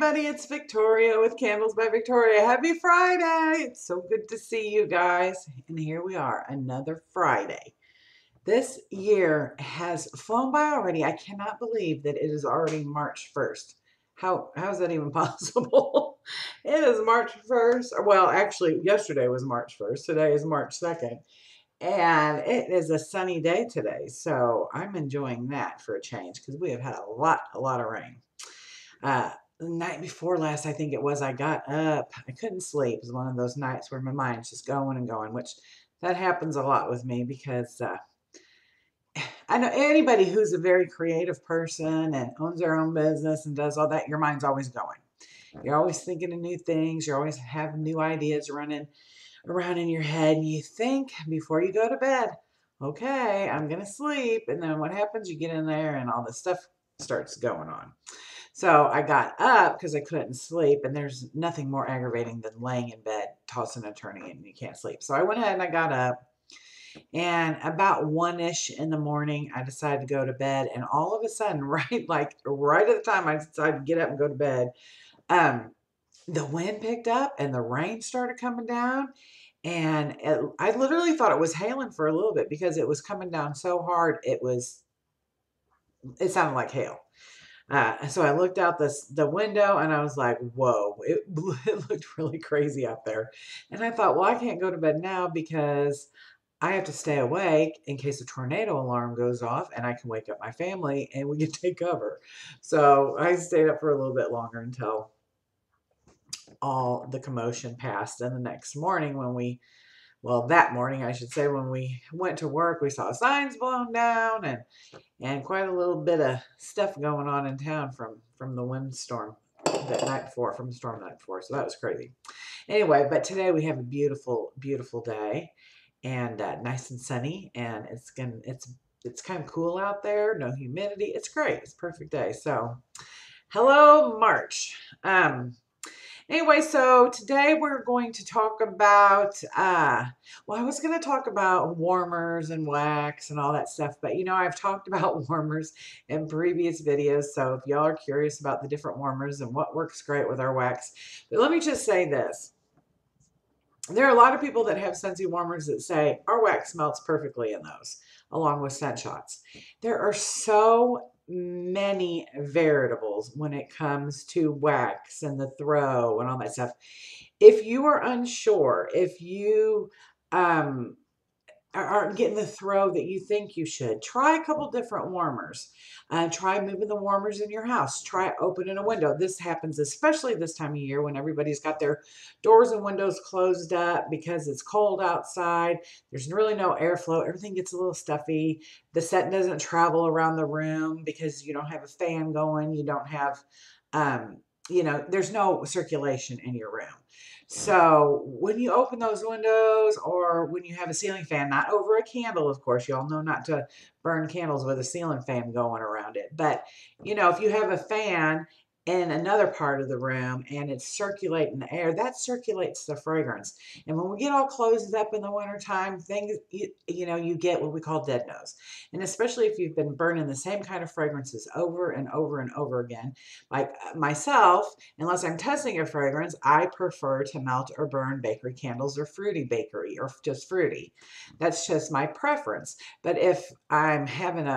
everybody, it's Victoria with Candles by Victoria. Happy Friday! It's so good to see you guys. And here we are, another Friday. This year has flown by already. I cannot believe that it is already March 1st. How is that even possible? It is March 1st. Well, actually, yesterday was March 1st. Today is March 2nd. And it is a sunny day today. So I'm enjoying that for a change because we have had a lot of rain. The night before last, I think it was, I got up. I couldn't sleep. It was one of those nights where my mind's just going and going, which that happens a lot with me because I know anybody who's a very creative person and owns their own business and does all that, your mind's always going. You're always thinking of new things. You always have new ideas running around in your head. And you think before you go to bed, okay, I'm going to sleep. And then what happens? You get in there and all this stuff starts going on. So I got up because I couldn't sleep, and there's nothing more aggravating than laying in bed, tossing and turning, and you can't sleep. So I went ahead and I got up, and about 1-ish in the morning, I decided to go to bed, and all of a sudden, right at the time I decided to get up and go to bed, the wind picked up and the rain started coming down, and I literally thought it was hailing for a little bit because it was coming down so hard, it sounded like hail. So I looked out the window and I was like, whoa, it looked really crazy out there. And I thought, well, I can't go to bed now because I have to stay awake in case a tornado alarm goes off and I can wake up my family and we can take cover. So I stayed up for a little bit longer until all the commotion passed. And the next morning that morning, I should say, when we went to work, we saw signs blown down and quite a little bit of stuff going on in town from the windstorm that night before, from the storm the night before. So that was crazy. Anyway, but today we have a beautiful, beautiful day and nice and sunny, and it's kind of cool out there. No humidity. It's great. It's a perfect day. So, hello, March. Anyway, so today we're going to talk about, I was going to talk about warmers and wax and all that stuff, but I've talked about warmers in previous videos, so if y'all are curious about the different warmers and what works great with our wax, but let me just say this. There are a lot of people that have Scentsy warmers that say our wax melts perfectly in those, along with scent shots. There are so many variables when it comes to wax and the throw and all that stuff. If you are unsure, if you aren't getting the throw that you think you should, try a couple different warmers. Try moving the warmers in your house. Try opening a window. This happens especially this time of year when everybody's got their doors and windows closed up because it's cold outside. There's really no airflow. Everything gets a little stuffy. The scent doesn't travel around the room because you don't have a fan going. You don't have, there's no circulation in your room. So when you open those windows or when you have a ceiling fan, not over a candle, of course, you all know not to burn candles with a ceiling fan going around it. But, if you have a fan in another part of the room and it's circulating the air, that circulates the fragrance. And when we get all closed up in the wintertime, things, you get what we call dead nose. And especially if you've been burning the same kind of fragrances over and over and over again, like myself, unless I'm testing a fragrance, I prefer to melt or burn bakery candles or fruity bakery or just fruity. That's just my preference. But if I'm having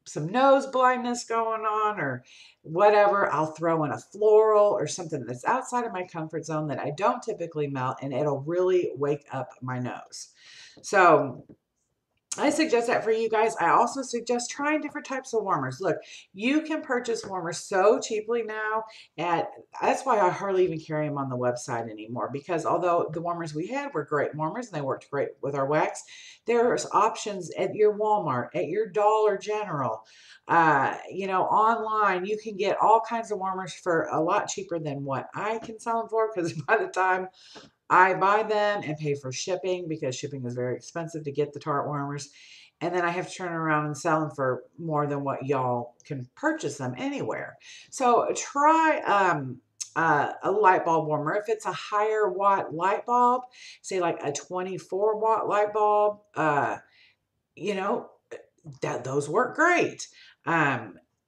some nose blindness going on or whatever, I'll throw in a floral or something that's outside of my comfort zone that I don't typically melt, and it'll really wake up my nose. So I suggest that for you guys. I also suggest trying different types of warmers. Look, you can purchase warmers so cheaply now, and that's why I hardly even carry them on the website anymore, because although the warmers we had were great warmers and they worked great with our wax, there's options at your Walmart, at your Dollar General, online. You can get all kinds of warmers for a lot cheaper than what I can sell them for, because by the time I buy them and pay for shipping, because shipping is very expensive to get the Tart warmers. And then I have to turn around and sell them for more than what y'all can purchase them anywhere. So try a light bulb warmer. If it's a higher watt light bulb, say like a 24 watt light bulb, those work great.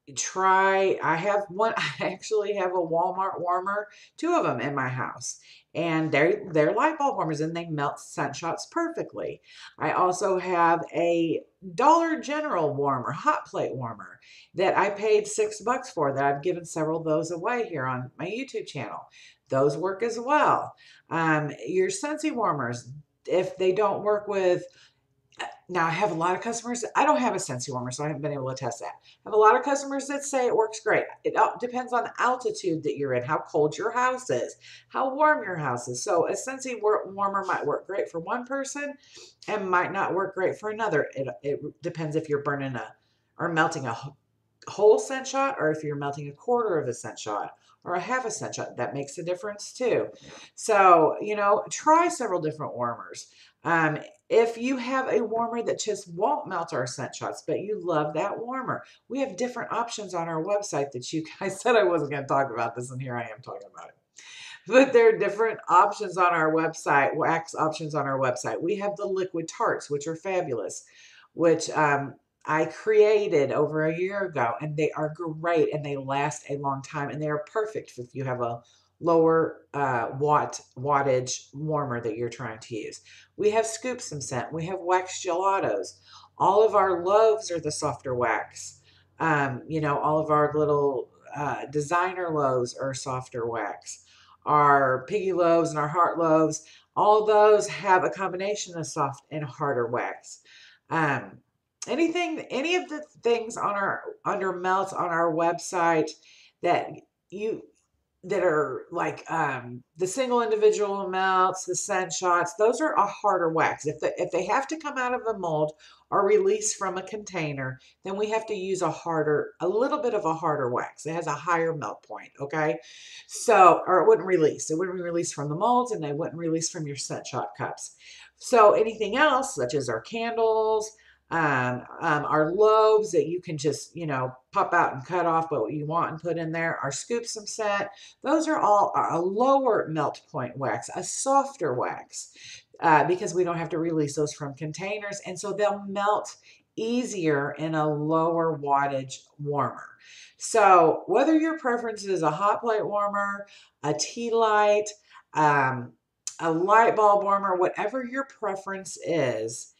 I have one. I actually have a Walmart warmer, two of them in my house, and they're light bulb warmers, and they melt scent shots perfectly. I also have a Dollar General warmer, hot plate warmer, that I paid $6 for, that I've given several of those away here on my YouTube channel. Those work as well. Your Scentsy warmers, if they don't work with, now I have a lot of customers. I don't have a Scentsy warmer, so I haven't been able to test that. I have a lot of customers that say it works great. It depends on the altitude that you're in, how cold your house is, how warm your house is. So a Scentsy warmer might work great for one person and might not work great for another. It depends if you're burning or melting a whole scent shot, or if you're melting a quarter of a scent shot or a half a scent shot. That makes a difference too. So, try several different warmers. If you have a warmer that just won't melt our scent shots, but you love that warmer, we have different options on our website that I said I wasn't going to talk about this, and here I am talking about it. But there are different options on our website, wax options on our website. We have the liquid tarts, which are fabulous, which I created over a year ago, and they are great, and they last a long time, and they are perfect if you have a lower wattage warmer that you're trying to use. We have scoops and scent. We have wax gelatos. All of our loaves are the softer wax. All of our little designer loaves are softer wax. Our piggy loaves and our heart loaves, all those have a combination of soft and harder wax. Um, any of the things under melts on our website that you that are like the single individual melts, the scent shots, those are a harder wax. If they have to come out of a mold or release from a container, then we have to use a little bit of a harder wax. It has a higher melt point, okay? So, or it wouldn't release. It wouldn't release from the molds, and they wouldn't release from your scent shot cups. So anything else, such as our candles, our loaves that you can just, pop out and cut off what you want and put in there, our scoops and set, those are all a lower melt point wax, a softer wax, because we don't have to release those from containers. And so they'll melt easier in a lower wattage warmer. So whether your preference is a hot plate warmer, a tea light, a light bulb warmer, whatever your preference is,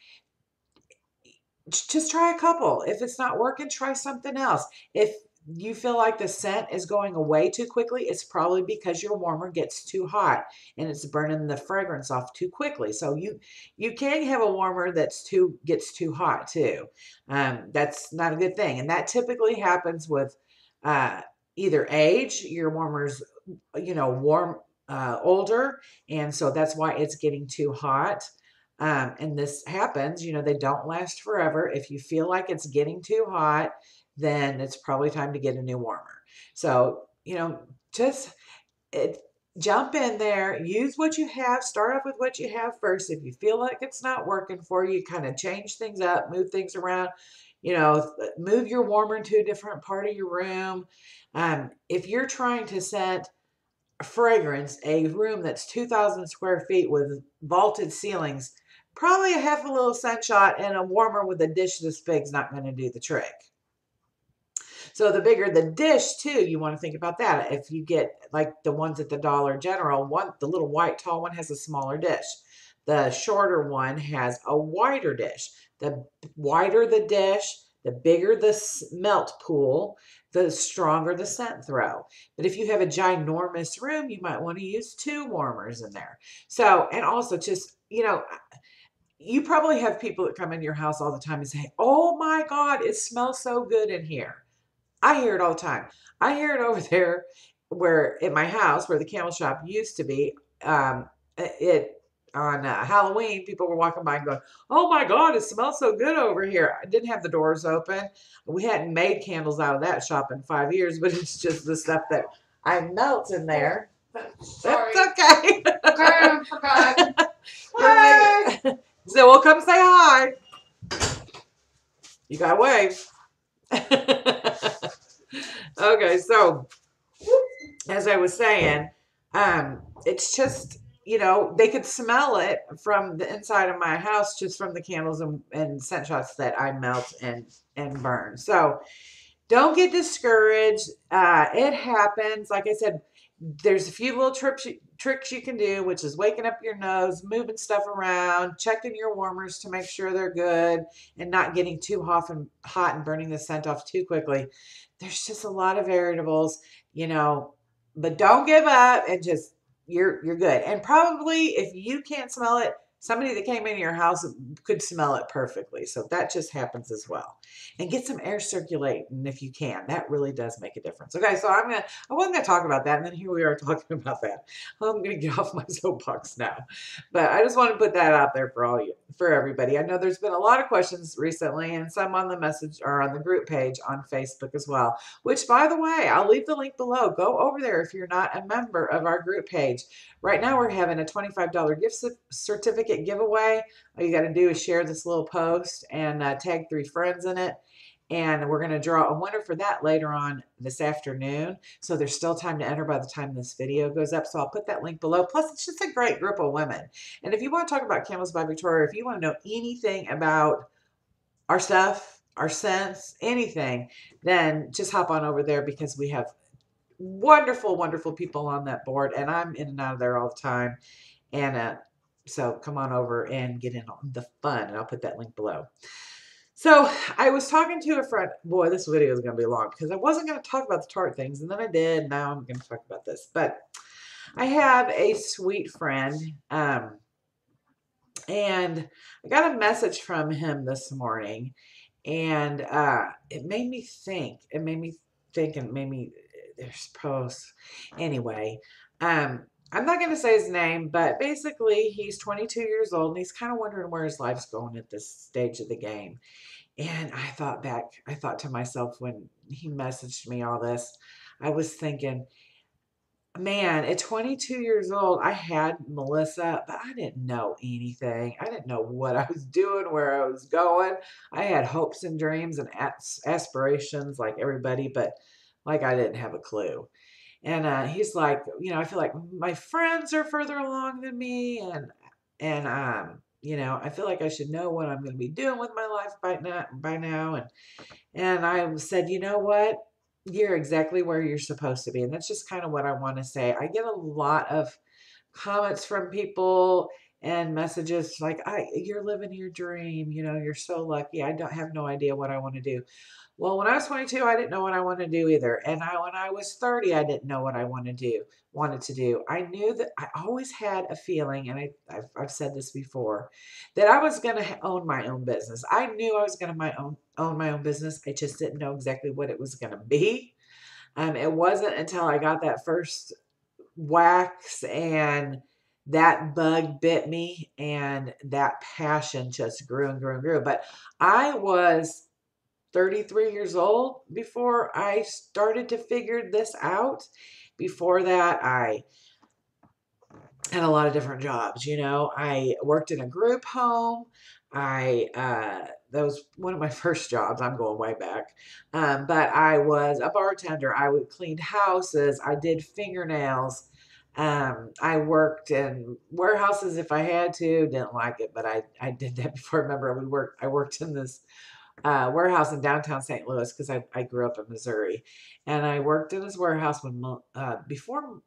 just try a couple. If it's not working, try something else. If you feel like the scent is going away too quickly, it's probably because your warmer gets too hot and it's burning the fragrance off too quickly. So you can have a warmer gets too hot too. That's not a good thing, and that typically happens with either age. Your warmer's warm older, and so that's why it's getting too hot. And this happens, they don't last forever. If you feel like it's getting too hot, then it's probably time to get a new warmer. So, just jump in there, use what you have, start off with what you have first. If you feel like it's not working for you, kind of change things up, move things around, move your warmer to a different part of your room. If you're trying to set fragrance, a room that's 2,000 square feet with vaulted ceilings, probably a half a little scent shot and a warmer with a dish this big is not going to do the trick. So the bigger the dish too, you want to think about that. If you get like the ones at the Dollar General, the little white tall one has a smaller dish. The shorter one has a wider dish. The wider the dish, the bigger the melt pool, the stronger the scent throw. But if you have a ginormous room, you might want to use 2 warmers in there. So, and also just, you probably have people that come in your house all the time and say, "Oh my God, it smells so good in here." I hear it all the time. I hear it over there where at my house where the candle shop used to be. It on Halloween, people were walking by and going, "Oh my God, it smells so good over here." I didn't have the doors open. We hadn't made candles out of that shop in 5 years, but it's just the stuff that I melt in there. Sorry. That's okay. I forgot. Hi. So we'll come say hi. You gotta wave. Okay, so as I was saying, it's just, they could smell it from the inside of my house just from the candles and scent shots that I melt and burn. So don't get discouraged. It happens. Like I said, there's a few little tricks you can do, which is waking up your nose, moving stuff around, checking your warmers to make sure they're good, and not getting too hot and burning the scent off too quickly. There's just a lot of variables, you know, but don't give up and just you're good. And probably if you can't smell it, somebody that came into your house could smell it perfectly. So that just happens as well. And get some air circulating if you can. That really does make a difference. Okay, so I wasn't gonna talk about that, and then here we are talking about that. I'm gonna get off my soapbox now. But I just want to put that out there for everybody. I know there's been a lot of questions recently, and some on the message or on the group page on Facebook as well. Which, by the way, I'll leave the link below. Go over there if you're not a member of our group page. Right now, we're having a $25 gift certificate giveaway. All you got to do is share this little post and tag 3 friends in it. And we're going to draw a winner for that later on this afternoon. So there's still time to enter by the time this video goes up. So I'll put that link below. Plus, it's just a great group of women. And if you want to talk about Candles by Victoria, if you want to know anything about our stuff, our scents, anything, then just hop on over there because we have wonderful, wonderful people on that board. And I'm in and out of there all the time. And so come on over and get in on the fun. And I'll put that link below. So I was talking to a friend. Boy, this video is going to be long because I wasn't going to talk about the Tart things, and then I did. Now I'm going to talk about this. But I have a sweet friend, and I got a message from him this morning, and it made me think. It made me think, and made me. There's posts. Anyway, I'm not going to say his name, but basically he's 22 years old, and he's kind of wondering where his life's going at this stage of the game. And I thought to myself when he messaged me all this, I was thinking, man, at 22 years old, I had Melissa, but I didn't know anything. I didn't know what I was doing, where I was going. I had hopes and dreams and aspirations like everybody, but like I didn't have a clue. And he's like, I feel like my friends are further along than me, and I feel like I should know what I'm going to be doing with my life by now. And I said, you know what? You're exactly where you're supposed to be. And that's just kind of what I want to say. I get a lot of comments from people and messages like, you're living your dream. You're so lucky. I don't have no idea what I want to do. Well, when I was 22, I didn't know what I wanted to do either. And when I was 30, I didn't know what I wanted to do. I knew that I always had a feeling, and I've said this before, that I was going to own my own business. I knew I was going to own my own business. I just didn't know exactly what it was going to be. It wasn't until I got that first wax and that bug bit me, and that passion just grew and grew and grew. But I was 33 years old before I started to figure this out. Before that, I had a lot of different jobs. I worked in a group home. That was one of my first jobs. I'm going way back. But I was a bartender. I would clean houses. I did fingernails. I worked in warehouses if I had to. Didn't like it, but I did that before. Remember, I worked in this warehouse in downtown St. Louis because I grew up in Missouri, and I worked in this warehouse before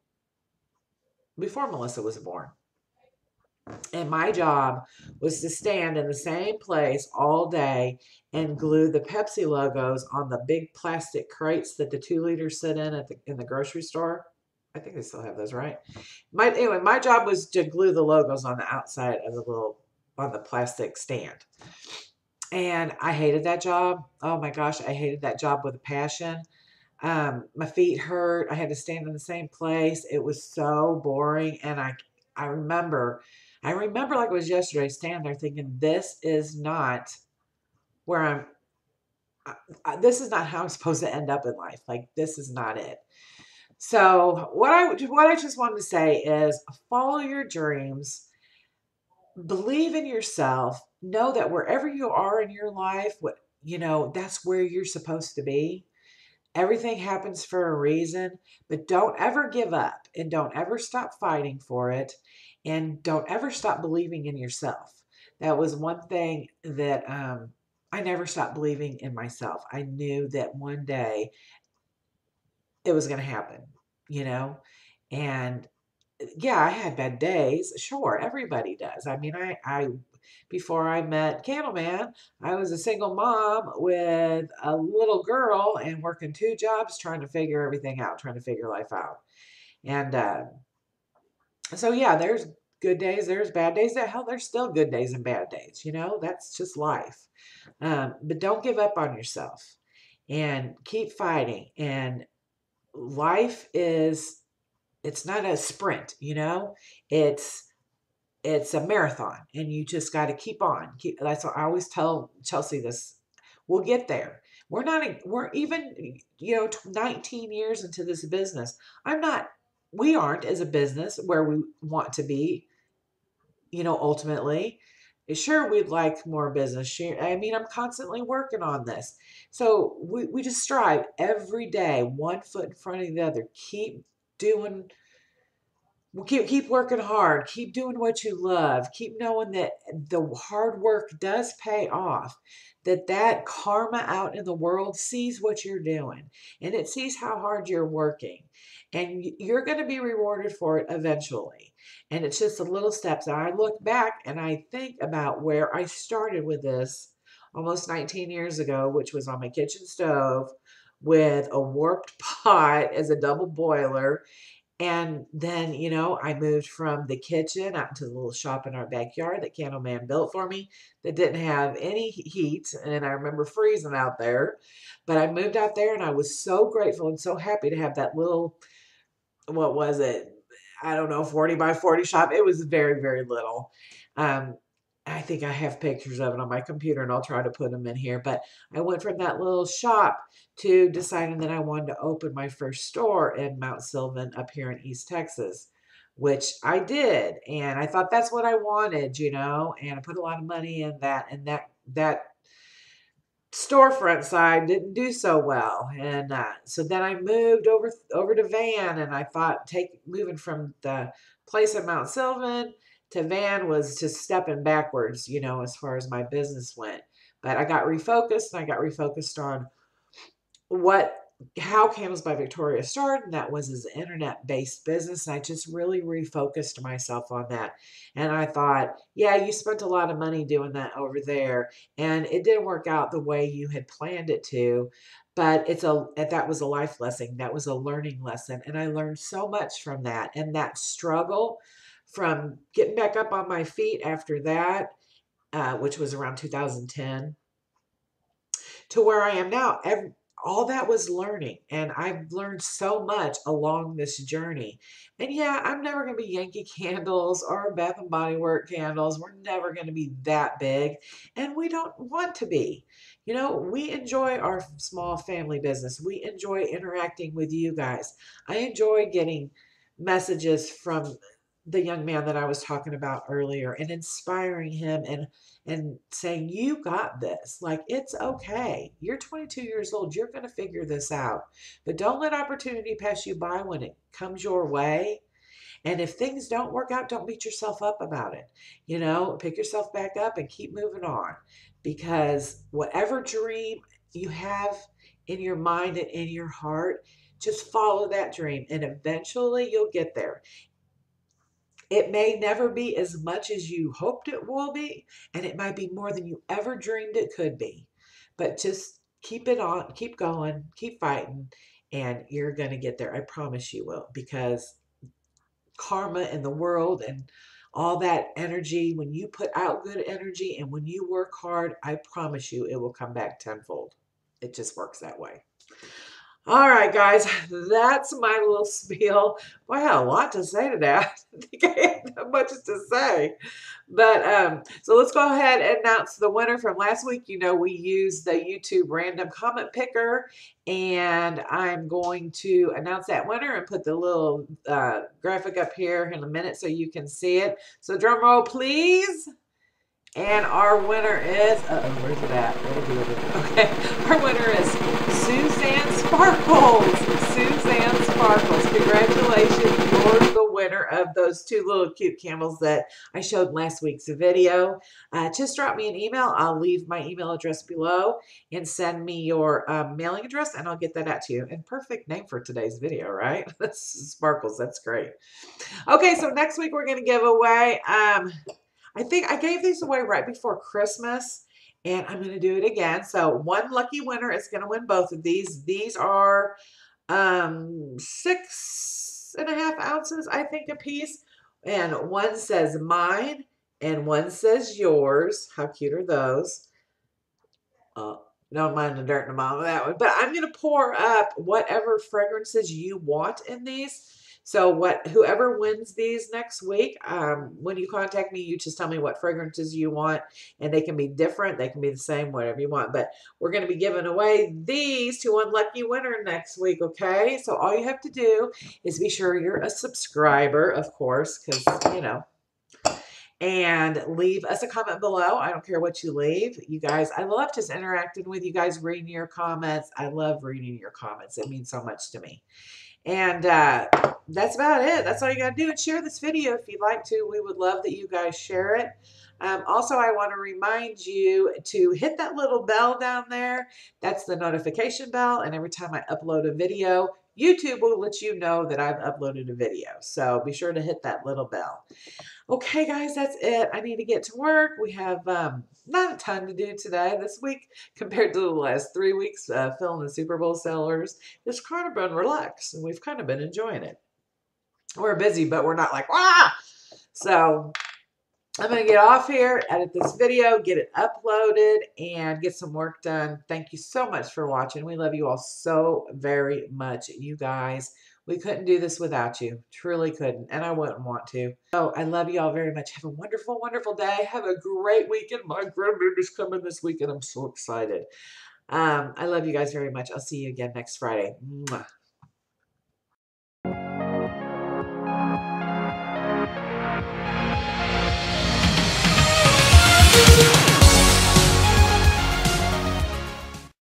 Melissa was born. And my job was to stand in the same place all day and glue the Pepsi logos on the big plastic crates that the 2 liters sit in the grocery store. I think they still have those, right? My job was to glue the logos on the outside of on the plastic stand. And I hated that job. Oh my gosh, I hated that job with a passion. My feet hurt. I had to stand in the same place. It was so boring. And I remember like it was yesterday, standing there thinking, this is not where this is not how I'm supposed to end up in life. Like, this is not it. So what I just wanted to say is follow your dreams. Believe in yourself. Know that wherever you are in your life, that's where you're supposed to be. Everything happens for a reason, but don't ever give up, and don't ever stop fighting for it, and don't ever stop believing in yourself. That was one thing that I never stopped believing in myself. I knew that one day it was going to happen, you know? And yeah, I had bad days. Sure, everybody does. I mean, before I met Candleman, I was a single mom with a little girl and working two jobs, trying to figure everything out, trying to figure life out. And so, yeah, there's good days, there's bad days. Hell, there's still good days and bad days. That's just life. But don't give up on yourself and keep fighting. And life is, it's not a sprint, it's it's a marathon, and you just got to keep on. That's what I always tell Chelsea this. We'll get there. We're even, 19 years into this business. We aren't as a business where we want to be, ultimately. Sure, we'd like more business. Sure, I mean, I'm constantly working on this. So we just strive every day, one foot in front of the other. Doing keep working hard, keep doing what you love, keep knowing that the hard work does pay off, that karma out in the world sees what you're doing, and it sees how hard you're working, and you're going to be rewarded for it eventually. And it's just the little steps. And I look back and I think about where I started with this almost 19 years ago, which was on my kitchen stove with a warped pot as a double boiler. And then, I moved from the kitchen out into the little shop in our backyard that Candleman built for me that didn't have any heat. And I remember freezing out there. But I moved out there and I was so grateful and so happy to have that little, what was it? I don't know, 40 by 40 shop. It was very, very little. Um, I think I have pictures of it on my computer and I'll try to put them in here. But I went from that little shop to deciding that I wanted to open my first store in Mount Sylvan up here in East Texas, which I did. And I thought that's what I wanted, and I put a lot of money in that. And that storefront side didn't do so well. And so then I moved over to Van, and I thought moving from the place in Mount Sylvan to Van was just stepping backwards, as far as my business went. But I got refocused, and I got refocused on how Candles by Victoria started, and that was as an internet-based business. And I just really refocused myself on that. And I thought, yeah, you spent a lot of money doing that over there, and it didn't work out the way you had planned it to. But that was a life lesson. That was a learning lesson. And I learned so much from that. And that struggle from getting back up on my feet after that, which was around 2010, to where I am now. All that was learning, and I've learned so much along this journey. And yeah, I'm never going to be Yankee Candles or Bath and Body Work candles. We're never going to be that big, and we don't want to be. We enjoy our small family business. We enjoy interacting with you guys. I enjoy getting messages from the young man that I was talking about earlier and inspiring him and saying, you got this. Like, it's okay. You're 22 years old. You're going to figure this out. But don't let opportunity pass you by when it comes your way. And if things don't work out, don't beat yourself up about it. Pick yourself back up and keep moving on. Because whatever dream you have in your mind and in your heart, just follow that dream. And eventually you'll get there. It may never be as much as you hoped it will be, and it might be more than you ever dreamed it could be. But just keep it on, keep going, keep fighting, and you're going to get there. I promise you will, because karma in the world and all that energy, when you put out good energy and when you work hard, I promise you it will come back tenfold. It just works that way. All right, guys, that's my little spiel. Boy, I had a lot to say today. I didn't think I had that much to say. But so let's go ahead and announce the winner from last week. We used the YouTube random comment picker, and I'm going to announce that winner and put the little graphic up here in a minute so you can see it. So drum roll, please. And our winner is, where's it at? What'll do with it? Okay, our winner is Suzanne Sparkles. Suzanne Sparkles. Congratulations. the winner of those 2 little cute candles that I showed in last week's video. Just drop me an email. I'll leave my email address below and send me your mailing address and I'll get that out to you. And perfect name for today's video, right? That's Sparkles. That's great. Okay, so next week we're going to give away, I think I gave these away right before Christmas. And I'm going to do it again. So one lucky winner is going to win both of these. These are 6.5 ounces, I think, a piece. And one says mine and one says yours. How cute are those? Don't mind the dirt in the bottom of that one. But I'm going to pour up whatever fragrances you want in these. So whoever wins these next week, when you contact me, you just tell me what fragrances you want, and they can be different, they can be the same, whatever you want. But we're going to be giving away these to one lucky winner next week, okay? So all you have to do is be sure you're a subscriber, of course, because, you know, and leave us a comment below. I don't care what you leave. You guys, I love just interacting with you guys, reading your comments. I love reading your comments. It means so much to me. And that's about it. That's all you got to do. And share this video if you'd like to. We would love that you guys share it. Also, I want to remind you to hit that little bell down there. That's the notification bell. And every time I upload a video, YouTube will let you know that I've uploaded a video. So be sure to hit that little bell. Okay, guys, that's it. I need to get to work. We have not a ton to do today. This week, compared to the last 3 weeks, filming the Super Bowl sellers, it's kind of been relaxed, and we've kind of been enjoying it. We're busy, but we're not like, wah! So I'm going to get off here, edit this video, get it uploaded, and get some work done. Thank you so much for watching. We love you all so very much, you guys. We couldn't do this without you. Truly couldn't, and I wouldn't want to. So I love you all very much. Have a wonderful, wonderful day. Have a great weekend. My grandbaby's coming this weekend. I'm so excited. I love you guys very much. I'll see you again next Friday. Mwah.